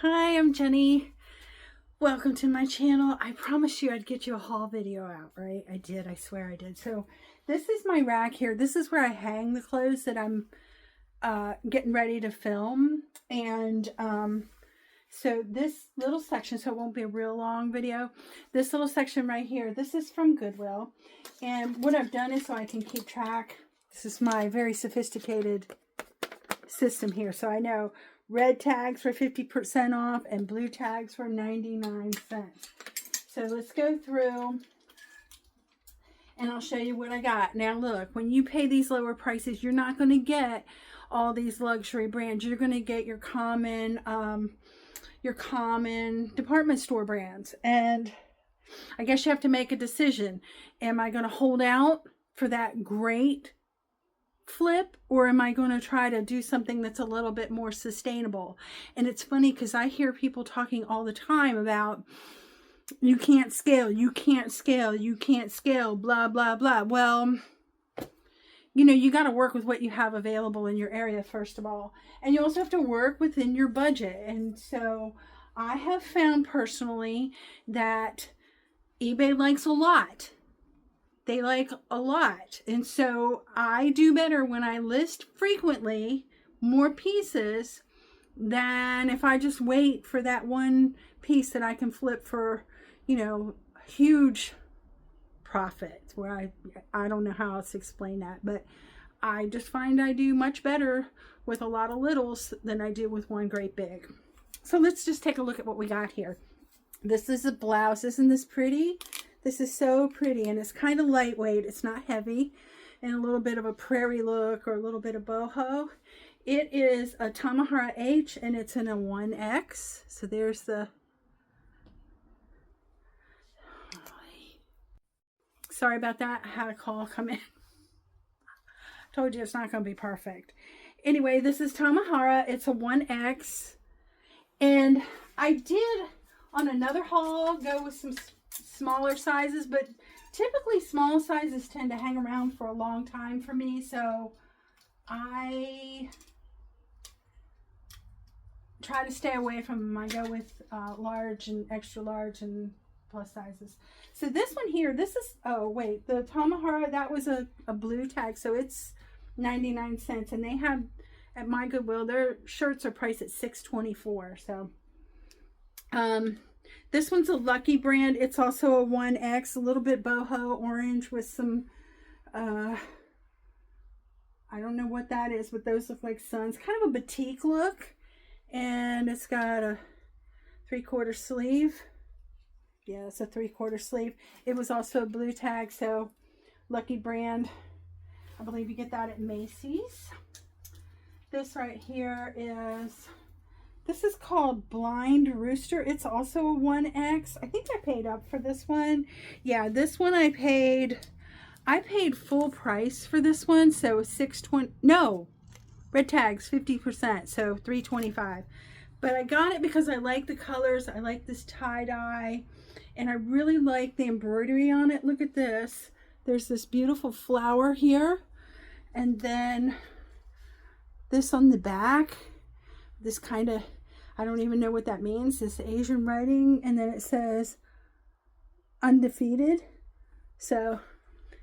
Hi, I'm Jenny. Welcome to my channel. I promised you I'd get you a haul video out, right? I did. I swear I did. So this is my rack here. This is where I hang the clothes that I'm getting ready to film. And so this little section, so it won't be a real long video, this little section right here, this is from Goodwill. And what I've done is so I can keep track. This is my very sophisticated system here. So I know red tags for 50% off and blue tags for 99 cents. So let's go through and I'll show you what I got. Now look, when you pay these lower prices, you're not going to get all these luxury brands. You're going to get your common department store brands. And I guess you have to make a decision. Am I going to hold out for that great flip, or am I going to try to do something that's a little bit more sustainable? And it's funny because I hear people talking all the time about you can't scale, you can't scale, you can't scale, blah blah blah. Well, you know, you got to work with what you have available in your area first of all, and you also have to work within your budget. And so I have found personally that eBay likes a lot. They like a lot. And so I do better when I list frequently more pieces than if I just wait for that one piece that I can flip for, you know, huge profit. Where I don't know how else to explain that, but I just find I do much better with a lot of littles than I do with one great big. So let's just take a look at what we got here. This is a blouse. Isn't this pretty? This is so pretty, and it's kind of lightweight. It's not heavy, and a little bit of a prairie look or a little bit of boho. It is a Tamahara H, and it's in a 1X. So there's the... Sorry about that. I had a call come in. Told you it's not going to be perfect. Anyway, this is Tamahara. It's a 1X. And I did, on another haul, go with some smaller sizes, but typically small sizes tend to hang around for a long time for me, so I try to stay away from them. I go with large and extra large and plus sizes. So this one here, this is, oh wait, the Tamahara, that was a blue tag, so it's 99 cents, and they have at my Goodwill, their shirts are priced at $6.24. So this one's a Lucky brand. It's also a 1X, a little bit boho orange with some, I don't know what that is, but those look like suns. Kind of a batik look. And it's got a 3/4 sleeve. Yeah, it's a 3/4 sleeve. It was also a blue tag, so Lucky brand. I believe you get that at Macy's. This right here is... This is called Blind Rooster. It's also a 1X. I think I paid up for this one. Yeah, this one I paid full price for this one. So $6.20. No, red tags 50%. So $3.25. But I got it because I like the colors. I like this tie-dye. And I really like the embroidery on it. Look at this. There's this beautiful flower here. And then this on the back. This kind of... I don't even know what that means. This Asian writing, and then it says undefeated. So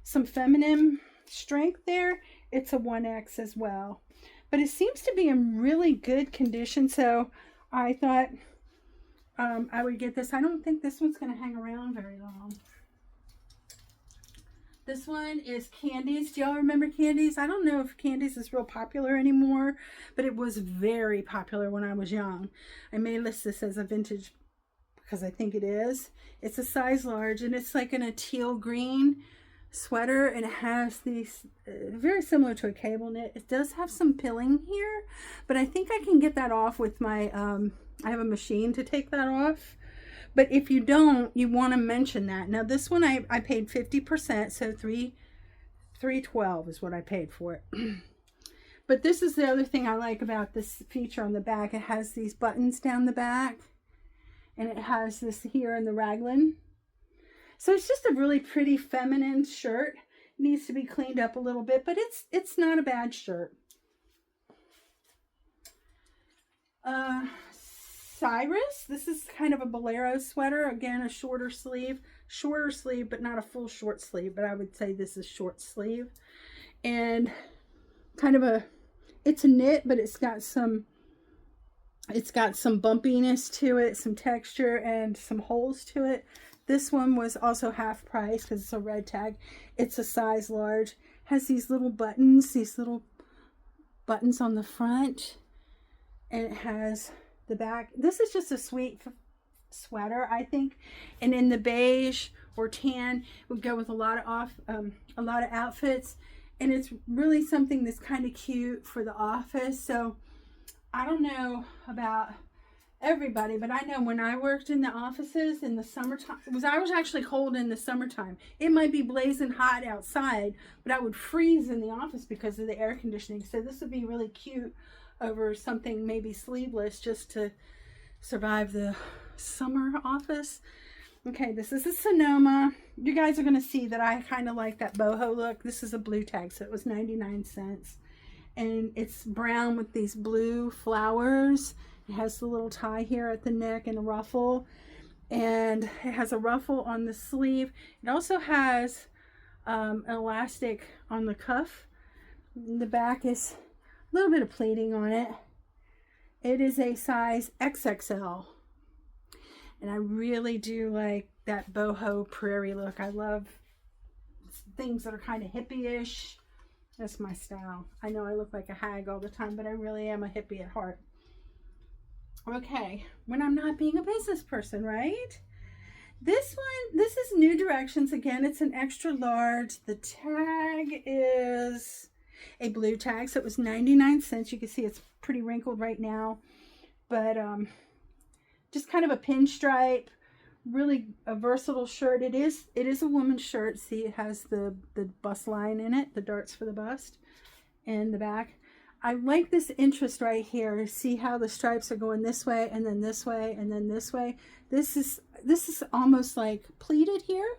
some feminine strength there. It's a 1X as well. But it seems to be in really good condition. So I thought I would get this. I don't think this one's going to hang around very long. This one is Candies. Do y'all remember Candies? I don't know if Candies is real popular anymore, but it was very popular when I was young. I may list this as a vintage because I think it is. It's a size large, and it's like in a teal green sweater, and it has these, very similar to a cable knit. It does have some pilling here, but I think I can get that off with my, I have a machine to take that off. But if you don't, you want to mention that. Now this one I paid 50%, so $3.12 is what I paid for it. But this is the other thing I like about this feature on the back. It has these buttons down the back, and it has this here in the raglan. So it's just a really pretty feminine shirt. It needs to be cleaned up a little bit, but it's not a bad shirt. Cyrus. This is kind of a bolero sweater. Again, a shorter sleeve, but not a full short sleeve, but I would say this is short sleeve. And kind of it's a knit, but it's got some bumpiness to it, some texture, and some holes to it. This one was also half price because it's a red tag. It's a size large. Has these little buttons on the front, and it has the back. This is just a sweet sweater, I think, and in the beige or tan would go with a lot of outfits, and it's really something that's kind of cute for the office. So I don't know about everybody, but I know when I worked in the offices in the summertime, I was actually cold in the summertime. It might be blazing hot outside, but I would freeze in the office because of the air conditioning. So this would be really cute over something maybe sleeveless just to survive the summer office. Okay, this is a Sonoma. You guys are going to see that I kind of like that boho look. This is a blue tag, so it was 99 cents. And it's brown with these blue flowers. It has the little tie here at the neck and a ruffle. And it has a ruffle on the sleeve. It also has an elastic on the cuff. The back is a little bit of pleating on it. It is a size XXL. And I really do like that boho prairie look. I love things that are kind of hippie-ish. That's my style. I know I look like a hag all the time, but I really am a hippie at heart. Okay, when I'm not being a business person, right? This is New Directions. Again, it's an extra large. The tag is a blue tag, so it was 99 cents. You can see it's pretty wrinkled right now, but just kind of a pinstripe, really a versatile shirt. It is a woman's shirt. See, it has the bust line in it, the darts for the bust, and the back. I like this interest right here. See how the stripes are going this way and then this way and then this way. This is almost like pleated here,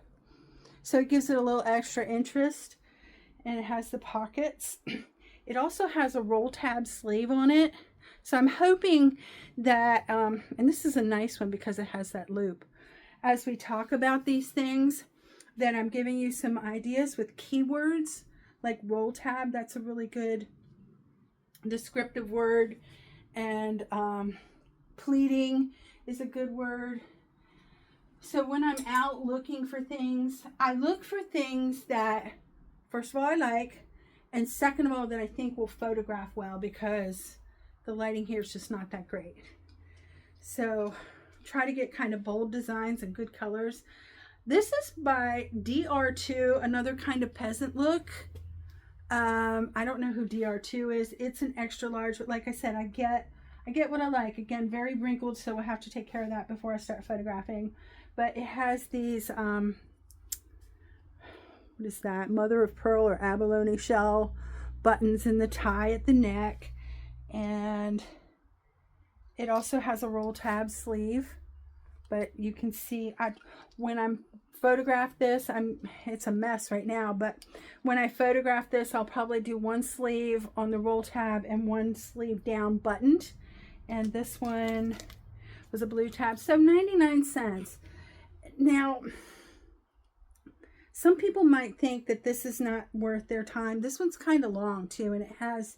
so it gives it a little extra interest. And it has the pockets. It also has a roll tab sleeve on it, so I'm hoping that and this is a nice one because it has that loop. As we talk about these things, that I'm giving you some ideas with keywords like roll tab. That's a really good descriptive word, and pleating is a good word. So when I'm out looking for things, I look for things that, first of all, I like, and second of all, that I think will photograph well, because the lighting here is just not that great. So try to get kind of bold designs and good colors. This is by DR2, another kind of peasant look. I don't know who DR2 is. It's an extra large, but like I said, I get what I like. Again, very wrinkled, so we'll have to take care of that before I start photographing. But it has these what is that, mother of pearl or abalone shell buttons in the tie at the neck, and it also has a roll tab sleeve. But you can see when I'm photograph this, it's a mess right now, but when I photograph this, I'll probably do one sleeve on the roll tab and one sleeve down buttoned. And this one was a blue tab, so 99 cents. Now, some people might think that this is not worth their time. This one's kind of long too, and it has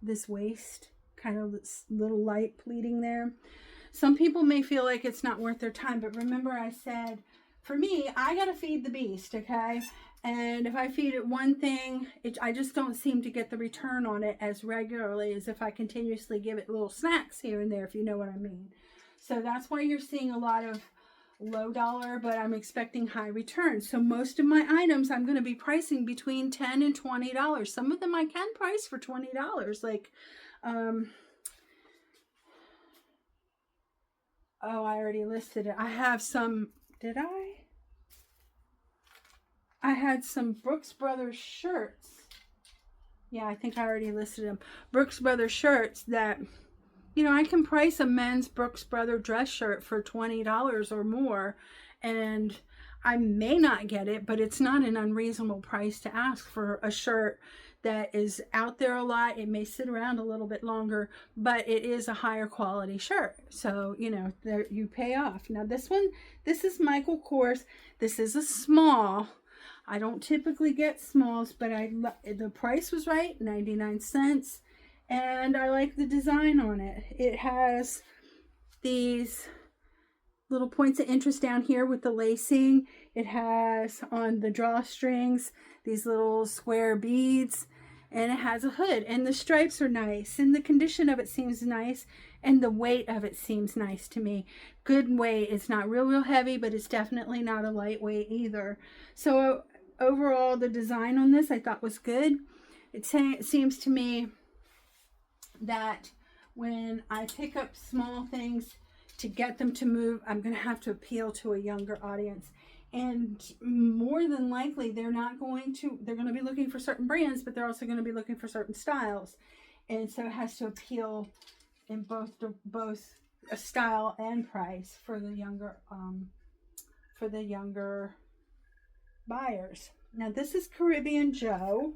this waist, kind of this little light pleating there. Some people may feel like it's not worth their time, but remember I said, for me, I got to feed the beast, okay? And if I feed it one thing, I just don't seem to get the return on it as regularly as if I continuously give it little snacks here and there, if you know what I mean. So that's why you're seeing a lot of low dollar, but I'm expecting high returns. So most of my items I'm going to be pricing between $10 and $20. Some of them I can price for $20, like oh, I already listed it. I have some, did I? I had some Brooks Brothers shirts. Yeah, I think I already listed them. Brooks Brothers shirts that, you know, I can price a men's Brooks Brothers dress shirt for $20 or more, and I may not get it, but it's not an unreasonable price to ask for a shirt that is out there a lot. It may sit around a little bit longer, but it is a higher quality shirt. So, you know, there you pay off. Now this one, this is Michael Kors. This is a small. I don't typically get smalls, but the price was right, 99 cents. And I like the design on it. It has these little points of interest down here with the lacing. It has on the drawstrings these little square beads, and it has a hood, and the stripes are nice, and the condition of it seems nice, and the weight of it seems nice to me. Good weight. It's not real heavy, but it's definitely not a lightweight either. So overall, the design on this I thought was good. It seems to me that when I pick up small things to get them to move, I'm going to have to appeal to a younger audience. And more than likely, they're going to be looking for certain brands, but they're also going to be looking for certain styles. And so it has to appeal in both a style and price for the younger buyers. Now this is Caribbean Joe.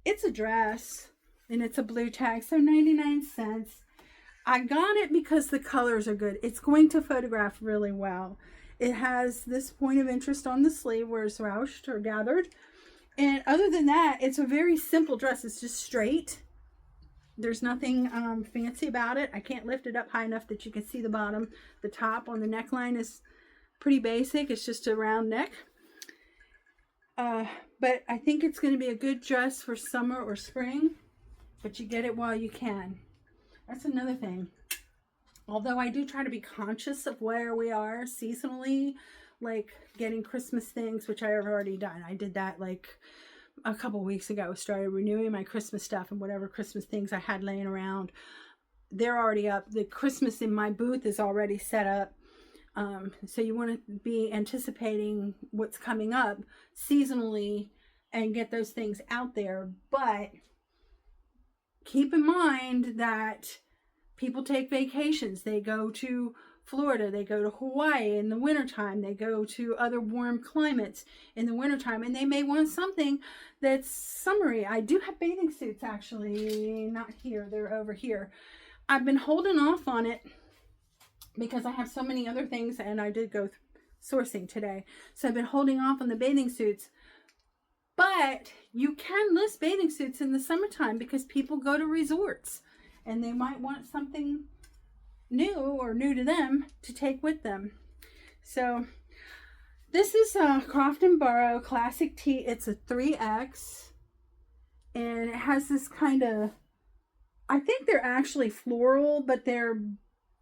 It's a dress and it's a blue tag, so 99 cents. I got it because the colors are good. It's going to photograph really well. It has this point of interest on the sleeve where it's ruched or gathered. And other than that, it's a very simple dress. It's just straight. There's nothing fancy about it. I can't lift it up high enough that you can see the bottom. The top on the neckline is pretty basic. It's just a round neck. But I think it's going to be a good dress for summer or spring. But you get it while you can. That's another thing. Although I do try to be conscious of where we are seasonally, like getting Christmas things, which I have already done. I did that like a couple weeks ago. Started renewing my Christmas stuff, and whatever Christmas things I had laying around, they're already up. The Christmas in my booth is already set up. So you want to be anticipating what's coming up seasonally and get those things out there. But keep in mind that people take vacations. They go to Florida, they go to Hawaii in the wintertime, they go to other warm climates in the wintertime, and they may want something that's summery. I do have bathing suits, actually, not here, they're over here. I've been holding off on it because I have so many other things, and I did go sourcing today. So I've been holding off on the bathing suits. But you can list bathing suits in the summertime because people go to resorts and they might want something new or new to them to take with them. So this is a Croft & Barrow Classic Tee. It's a 3X and it has this kind of, I think they're actually floral, but they're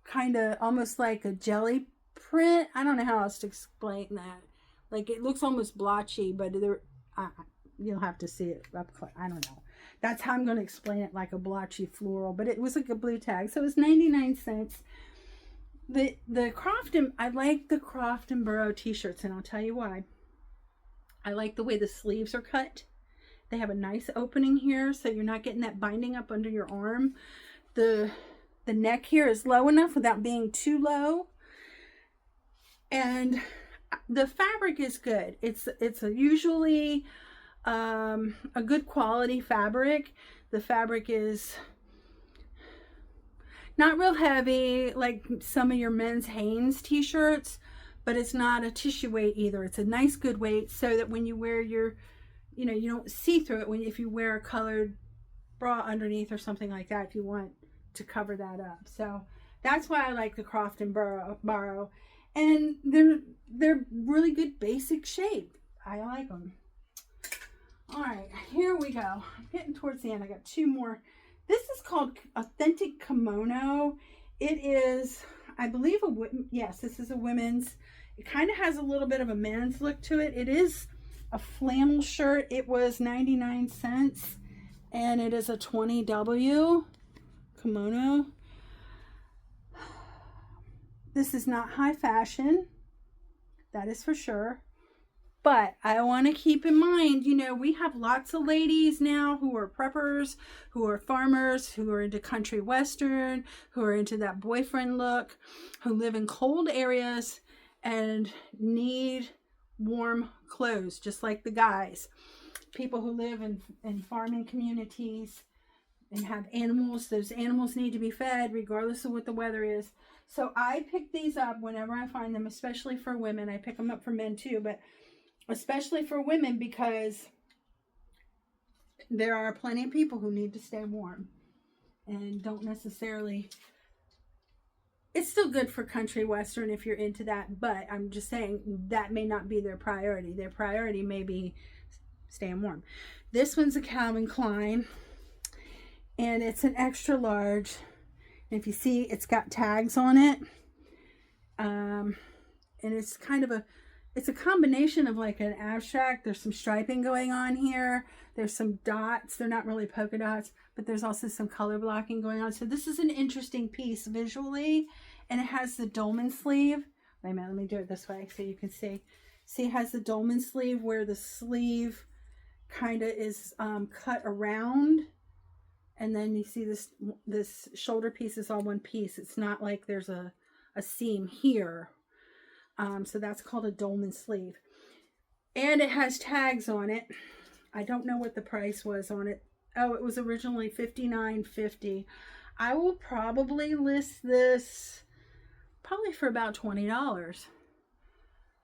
kind of almost like a jelly print. I don't know how else to explain that. Like it looks almost blotchy, but they're you'll have to see it up close. I don't know. That's how I'm going to explain it, like a blotchy floral. But it was like a blue tag, so it was 99 cents. The Croft I like the Croft & Barrow t-shirts, and I'll tell you why. I like the way the sleeves are cut. They have a nice opening here, so you're not getting that binding up under your arm. The neck here is low enough without being too low, and the fabric is good. It's usually a good quality fabric. The fabric is not real heavy like some of your men's Hanes t-shirts, but it's not a tissue weight either. It's a nice good weight so that when you wear your, you know, you don't see through it if you wear a colored bra underneath or something like that, if you want to cover that up. So that's why I like the Croft & Barrow. And they're really good basic shape. I like them. All right, here we go. I'm getting towards the end. I got two more. This is called Authentic Kimono. It is, I believe, yes, this is a women's. It kind of has a little bit of a men's look to it. It is a flannel shirt. It was 99 cents, and it is a 20W kimono. This is not high fashion, that is for sure. But I want to keep in mind, you know, we have lots of ladies now who are preppers, who are farmers, who are into country western, who are into that boyfriend look, who live in cold areas and need warm clothes, just like the guys. people who live in farming communities and have animals. Those animals need to be fed regardless of what the weather is. So I pick these up whenever I find them, especially for women. I pick them up for men too, but especially for women, because there are plenty of people who need to stay warm and don't necessarily. It's still good for country western if you're into that, but I'm just saying that may not be their priority. Their priority may be staying warm. This one's a Calvin Klein, and it's an extra large. And if you see, it's got tags on it. And it's kind of it's a combination of like an abstract. There's some striping going on here. There's some dots. They're not really polka dots, but there's also some color blocking going on. So this is an interesting piece visually, and it has the dolman sleeve. Wait a minute, let me do it this way so you can see. See, it has the dolman sleeve where the sleeve kind of is cut around, and then you see this shoulder piece is all one piece. It's not like there's a seam here. So that's called a dolman sleeve, and it has tags on it. I don't know what the price was on it. Oh, it was originally $59.50. I will probably list this probably for about $20.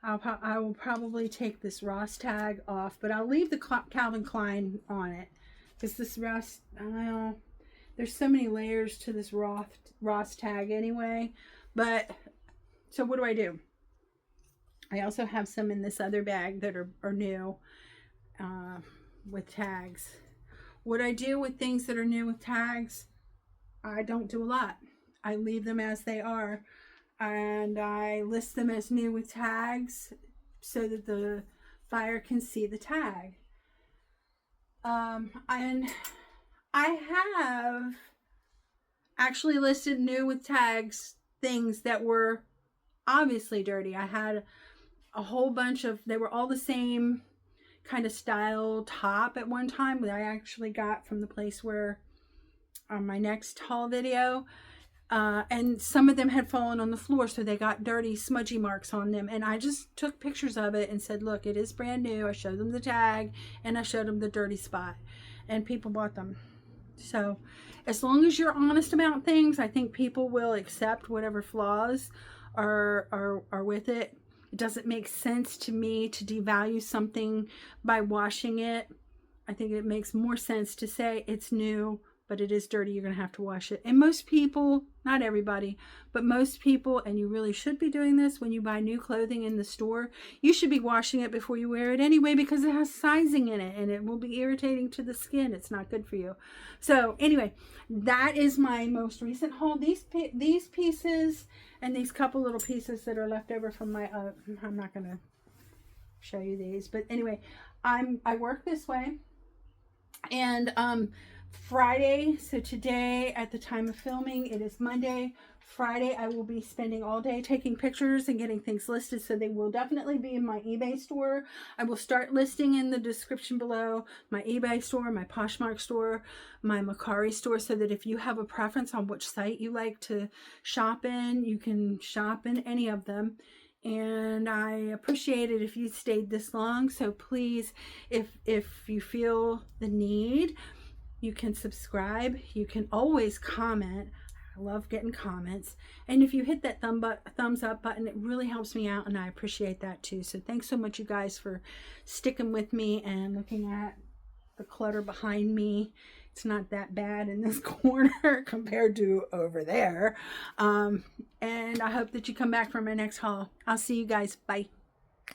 I will probably take this Ross tag off, but I'll leave the Calvin Klein on it, because this Ross, I don't know, there's so many layers to this Ross tag anyway. But so what do? I also have some in this other bag that are new with tags. What I do with things that are new with tags, I don't do a lot. I leave them as they are, and I list them as new with tags so that the buyer can see the tag. And I have actually listed new with tags things that were obviously dirty. I had a whole bunch of, they were all the same kind of style top at one time that I actually got from the place where on my next haul video, and some of them had fallen on the floor, so they got dirty smudgy marks on them, and I just took pictures of it and said, look, it is brand new. I showed them the tag and I showed them the dirty spot, and people bought them. So as long as you're honest about things, I think people will accept whatever flaws are with it. It doesn't make sense to me to devalue something by washing it. I think it makes more sense to say it's new, but it is dirty. You're going to have to wash it. And most people, not everybody, but most people, and you really should be doing this when you buy new clothing in the store, you should be washing it before you wear it anyway, because it has sizing in it and it will be irritating to the skin. It's not good for you. So anyway, that is my most recent haul. These pieces and these couple little pieces that are left over from my, I'm not going to show you these, but anyway, I work this way. And Friday, so today at the time of filming, it is Monday. Friday, I will be spending all day taking pictures and getting things listed, so they will definitely be in my eBay store. I will start listing in the description below my eBay store, my Poshmark store, my Mercari store, so that if you have a preference on which site you like to shop in, you can shop in any of them. And I appreciate it if you stayed this long. So please, if you feel the need, you can subscribe. You can always comment. I love getting comments. And if you hit that thumbs up button, it really helps me out, and I appreciate that too. So thanks so much, you guys, for sticking with me and looking at the clutter behind me. It's not that bad in this corner compared to over there. And I hope that you come back for my next haul. I'll see you guys. Bye.